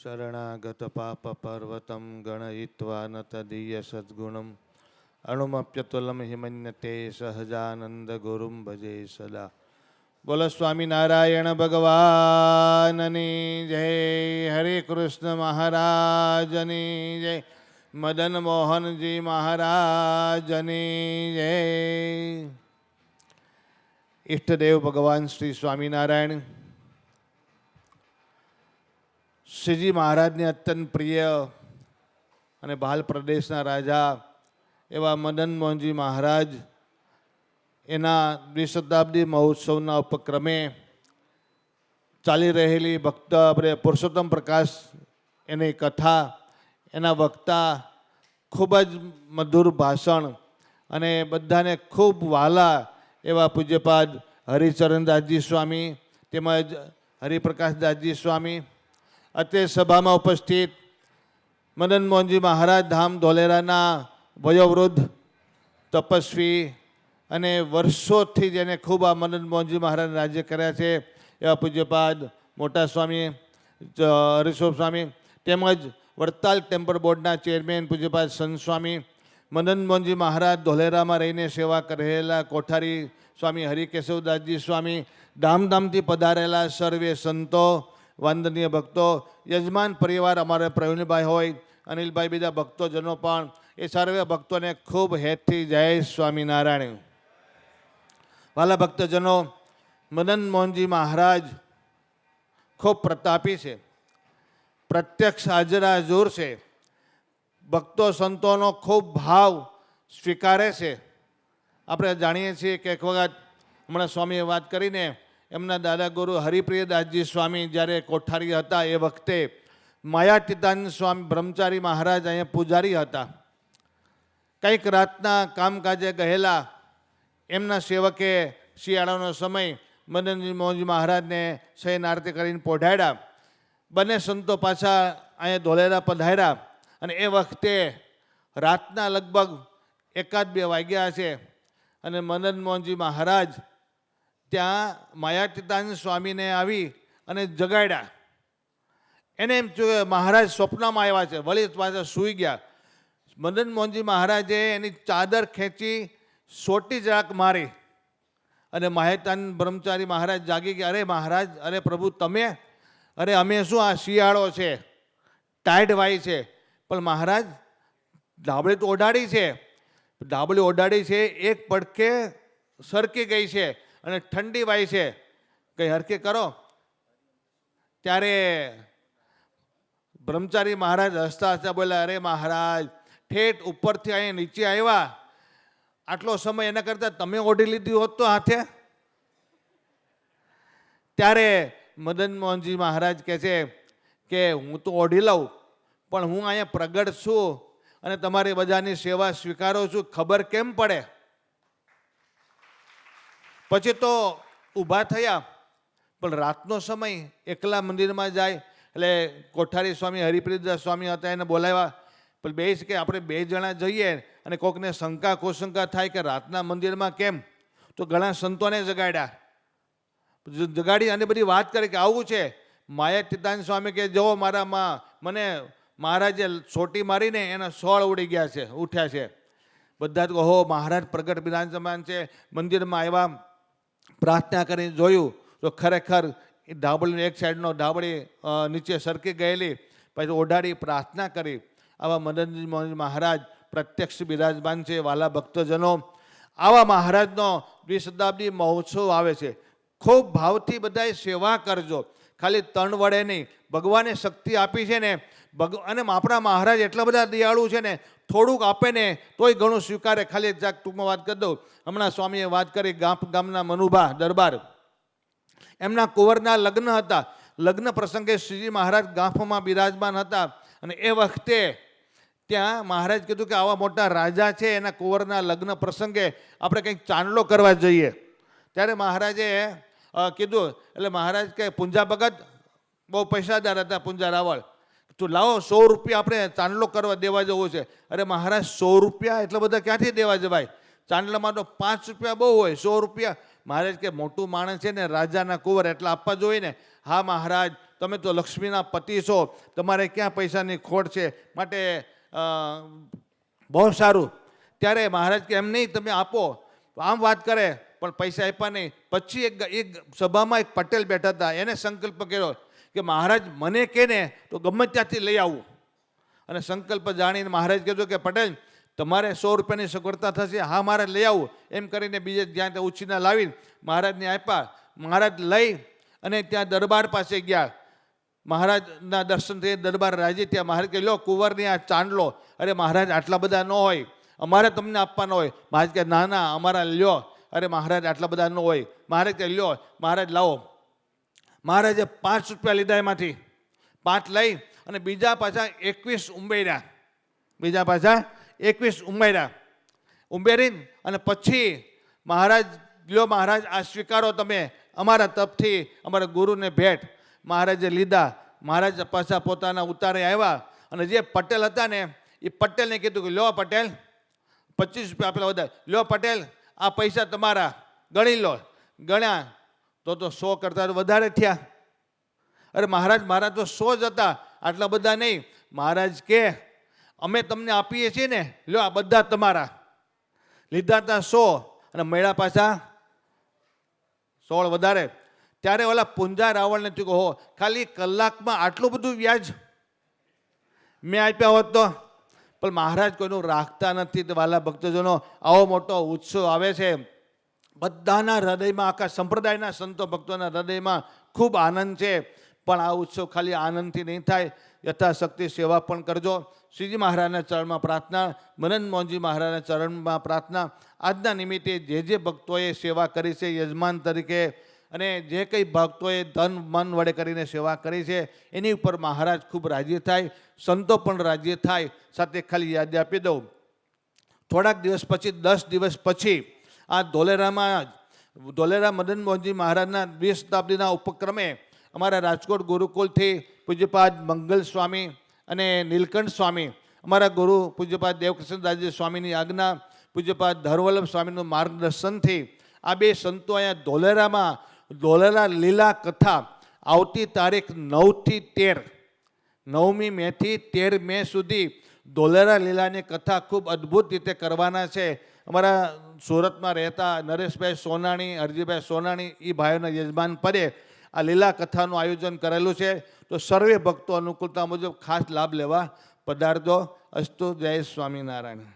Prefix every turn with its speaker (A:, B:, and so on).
A: शरणागतपापपर्वतं गणयित्वा न तदीयसद्गुणम् अणुमप्यतुलं हिमन्यते सहजानन्दगुरुं भजे सदा। बोलो स्वामीनारायण भगवाननी जय। हरे कृष्ण महाराजनी जय। मदन मोहनजी महाराजनी जय। इष्टदेव भगवान श्री स्वामीनारायण શ્રીજી મહારાજને અત્યંત પ્રિય અને ભાલ પ્રદેશના રાજા એવા મદન મોહનજી મહારાજ એના દ્વિશતાબ્દી મહોત્સવના ઉપક્રમે ચાલી રહેલી ભક્ત આપણે પુરુષોત્તમ પ્રકાશ એની કથા, એના વક્તા ખૂબ જ મધુર ભાષણ અને બધાને ખૂબ વહાલા એવા પૂજ્યપાદ હરિચરણદાસજી સ્વામી તેમજ હરિપ્રકાશદાસજી સ્વામી, અત્રે સભામાં ઉપસ્થિત મદન મોહનજી મહારાજ ધામ ધોલેરાના વયોવૃદ્ધ તપસ્વી અને વર્ષોથી જેને ખૂબ આ મદન મોહનજી મહારાજ રાજ્ય કર્યા છે એવા પૂજ્યપાદ મોટા સ્વામી હરિસ્વરૂપ સ્વામી તેમજ વડતાલ ટેમ્પલ બોર્ડના ચેરમેન પૂજ્યપાદ સંત સ્વામી, મદન મોહનજી મહારાજ ધોલેરામાં રહીને સેવા કરેલા કોઠારી સ્વામી હરિકેશવદાસજી સ્વામી, ધામધામથી પધારેલા સર્વે સંતો, વંદનીય ભક્તો, યજમાન પરિવાર અમારે પ્રવીણભાઈ હોય, અનિલભાઈ, બીજા ભક્તોજનો પણ, એ સર્વે ભક્તોને ખૂબ હેતથી જય સ્વામિનારાયણ. વાલા ભક્તજનો, મદન મોહનજી મહારાજ ખૂબ પ્રતાપી છે, પ્રત્યક્ષ હાજરા જોર છે, ભક્તો સંતોનો ખૂબ ભાવ સ્વીકારે છે. આપણે જાણીએ છીએ કે એક વખત હમણાં સ્વામીએ વાત કરીને એમના દાદા ગુરુ હરિપ્રિયદાસજી સ્વામી જ્યારે કોઠારી હતા એ વખતે માયાતીતાનંદ સ્વામી બ્રહ્મચારી મહારાજ અહીંયા પૂજારી હતા. કંઈક રાતના કામકાજે ગયેલા એમના સેવકે શિયાળાનો સમય મદનજી મોહનજી મહારાજને શયન આરતી કરીને પોઢાડ્યા. બંને સંતો પાછા અહીંયા ધોલેરા પધાર્યા અને એ વખતે રાતના લગભગ 1-2 વાગ્યા છે અને મદન મોહનજી મહારાજ ત્યાં માયાતીતાનંદ સ્વામીને આવી અને જગાડ્યા. એને એમ થયું કે મહારાજ સ્વપ્નમાં આવ્યા છે, વળી પાછા સૂઈ ગયા. મદન મોહનજી મહારાજે એની ચાદર ખેંચી સોટી જરાક મારી અને માયાતીતાનંદ બ્રહ્મચારી મહારાજ જાગી ગયા. અરે મહારાજ, અરે પ્રભુ તમે, અરે અમે શું, આ શિયાળો છે, ટાઈડ વાય છે, પણ મહારાજ ધાબળી તો ઓઢાડી છે, ધાબળી ઓઢાડી છે, એક પડખે સરકી ગઈ છે અને ઠંડી વાય છે, કંઈ હરખી કરો. ત્યારે બ્રહ્મચારી મહારાજ હસતા હસતા બોલ્યા, અરે મહારાજ, ઠેઠ ઉપરથી અહીંયા નીચે આવ્યા, આટલો સમય એના કરતાં તમે ઓઢી લીધી હોત તો હાથે. ત્યારે મદન મોહનજી મહારાજ કહે છે કે હું તો ઓઢી લઉં, પણ હું અહીંયા પ્રગટ છું અને તમારી બધાની સેવા સ્વીકારું છું, ખબર કેમ પડે? પછી તો ઊભા થયા, પણ રાતનો સમય એકલા મંદિરમાં જાય એટલે કોઠારી સ્વામી હરિપ્રિયદાસ સ્વામી હતા, એને બોલાવ્યા. પણ બે કે આપણે 2 જણા જઈએ અને કોકને શંકા કુશંકા થાય કે રાતના મંદિરમાં કેમ, તો ઘણા સંતોને જગાડી અને બધી વાત કરી કે આવું છે. માયાતીતાનંદ સ્વામી કે જુઓ મારામાં મને મહારાજે સોટી મારીને એના 16 ઉડી ગયા છે, ઉઠ્યા છે. બધા જ કહો મહારાજ પ્રગટ બિરાજમાન છે. મંદિરમાં આવ્યા, પ્રાર્થના કરીને જોયું તો ખરેખર એ ધાબળીની એક સાઈડનો ધાબળી નીચે સરકી ગયેલી, પછી ઓઢાડી પ્રાર્થના કરી. આવા મદનજી મોહનજી મહારાજ પ્રત્યક્ષ બિરાજમાન છે. વાલા ભક્તજનો, આવા મહારાજનો દ્વિશતાબ્દી મહોત્સવ આવે છે. ખૂબ ભાવથી બધાએ સેવા કરજો, ખાલી તણ વડે નહીં. ભગવાને શક્તિ આપી છે ને, અને આપણા મહારાજ એટલા બધા દયાળુ છે ને, થોડુંક આપે ને તોય ઘણું સ્વીકારે. ખાલી એક ટૂંકમાં વાત કરી દઉં. હમણાં સ્વામીએ વાત કરી ગામના મનુભા દરબાર, એમના કુંવરના લગ્ન હતા. લગ્ન પ્રસંગે શ્રીજી મહારાજ ગાંફમાં બિરાજમાન હતા અને એ વખતે ત્યાં મહારાજ કીધું કે આવા મોટા રાજા છે, એના કુંવરના લગ્ન પ્રસંગે આપણે કંઈક ચાંદલો કરવા જઈએ. ત્યારે મહારાજે કીધું, એટલે મહારાજ કે પૂંજા ભગત બહુ પૈસાદાર હતા, પૂંજા રાવળ, તો લાવો 100 રૂપિયા આપણે ચાંદલો કરવા દેવા જવું છે. અરે મહારાજ 100 રૂપિયા એટલા બધા ક્યાંથી દેવા જવાય? ચાંદલામાં તો 5 રૂપિયા બહુ હોય, 100 રૂપિયા? મહારાજ કે મોટું માણસ છે ને, રાજાના કુંવર, એટલા આપવા જોઈએ ને. હા મહારાજ તમે તો લક્ષ્મીના પતિ છો, તમારે ક્યાં પૈસાની ખોટ છે, માટે બહુ સારું. ત્યારે મહારાજ કે એમ નહીં, તમે આપો. આમ વાત કરે પણ પૈસા આપ્યા નહીં. પછી એક સભામાં એક પટેલ બેઠા હતા, એને સંકલ્પ કર્યો કે મહારાજ મને કહે ને તો ગમે ત્યાંથી લઈ આવું. અને સંકલ્પ જાણીને મહારાજ કીધું કે પટેલ તમારે 100 રૂપિયાની સગવડતા થશે, હા મારે લઈ આવું. એમ કરીને બીજે જ્યાં ત્યાં ઉછીના લાવીને મહારાજને આપ્યા. મહારાજ લઈ અને ત્યાં દરબાર પાસે ગયા. મહારાજના દર્શન થઈ દરબાર રાજી ત્યાં. મહારાજ કહે લો કુંવરની આ ચાંદલો. અરે મહારાજ આટલા બધા ન હોય, અમારે તમને આપવાનો હોય. મહારાજ કહે ના ના અમારા લ્યો. અરે મહારાજ આટલા બધા ન હોય. મહારાજ કહે લ્યો. મહારાજ લાવો. મહારાજે 5 રૂપિયા લીધા, એમાંથી 5 લઈ અને બીજા પાછા 21 ઉમેર્યા. બીજા પાછા 21 ઉમેર્યા. ઉમેરીને અને પછી મહારાજ લ્યો મહારાજ આ સ્વીકારો તમે, અમારા તપથી અમારા ગુરુને ભેટ. મહારાજે લીધા. મહારાજ પાછા પોતાના ઉતારે આવ્યા અને જે પટેલ હતા ને એ પટેલને કીધું કે લ્યો પટેલ 25 રૂપિયા આપેલા વધારે. લ્યો પટેલ આ પૈસા તમારા, ગણી લો. ગણ્યા તો 100 કરતાં વધારે થયા. અરે મહારાજ મારા તો 100 જ હતા, આટલા બધા નહીં. મહારાજ કે અમે તમને આપીએ છીએ ને, લ્યો આ બધા તમારા. લીધા હતા 100 અને મળ્યા પાછા 16 વધારે. ત્યારે ઓલા પૂંજા રાવણને થયું કે હો ખાલી કલાકમાં આટલું બધું વ્યાજ મેં આપ્યા હોત તો. પણ મહારાજ કોઈનું રાખતા નથી. તો વાલા ભક્તજનો આવો મોટો ઉત્સવ આવે છે, બધાના હૃદયમાં, આખા સંપ્રદાયના સંતો ભક્તોના હૃદયમાં ખૂબ આનંદ છે. પણ આ ઉત્સવ ખાલી આનંદથી નહીં થાય, યથાશક્તિ સેવા પણ કરજો. શ્રીજી મહારાજના ચરણમાં પ્રાર્થના, મનન મોહનજી મહારાજના ચરણમાં પ્રાર્થના. આજના નિમિત્તે જે ભક્તોએ સેવા કરી છે યજમાન તરીકે, અને જે કંઈ ભક્તોએ ધન મન વડે કરીને સેવા કરી છે એની ઉપર મહારાજ ખૂબ રાજી થાય, સંતો પણ રાજી થાય. સાથે ખાલી યાદ આપી દઉં, થોડાક દિવસ પછી 10 દિવસ પછી આ ધોલેરા મદન મોહનજી મહારાજના 20 શતાબ્દીના ઉપક્રમે અમારા રાજકોટ ગુરુકુલથી પૂજ્યપાદ મંગલ સ્વામી અને નીલકંઠ સ્વામી, અમારા ગુરુ પૂજ્યપાદ દેવકૃષ્ણદાસજી સ્વામીની આજ્ઞા, પૂજ્યપાદ ધરવલ્લભ સ્વામીનું માર્ગદર્શનથી આ બે સંતો અહીંયા ધોલેરા લીલા કથા આવતી તારીખ 9 થી 13, 9મી મેથી 13 મે સુધી ધોલેરા લીલાની કથા ખૂબ અદ્ભુત રીતે કરવાના છે. અમારા સુરતમાં રહેતા નરેશભાઈ સોનાણી, હરજીભાઈ સોનાણી, એ ભાઈઓના યજમાન પદે આ લીલા કથાનું આયોજન કરેલું છે. તો સર્વે ભક્તો અનુકૂળતા મુજબ ખાસ લાભ લેવા પધારજો. અસ્તુ. જય સ્વામિનારાયણ.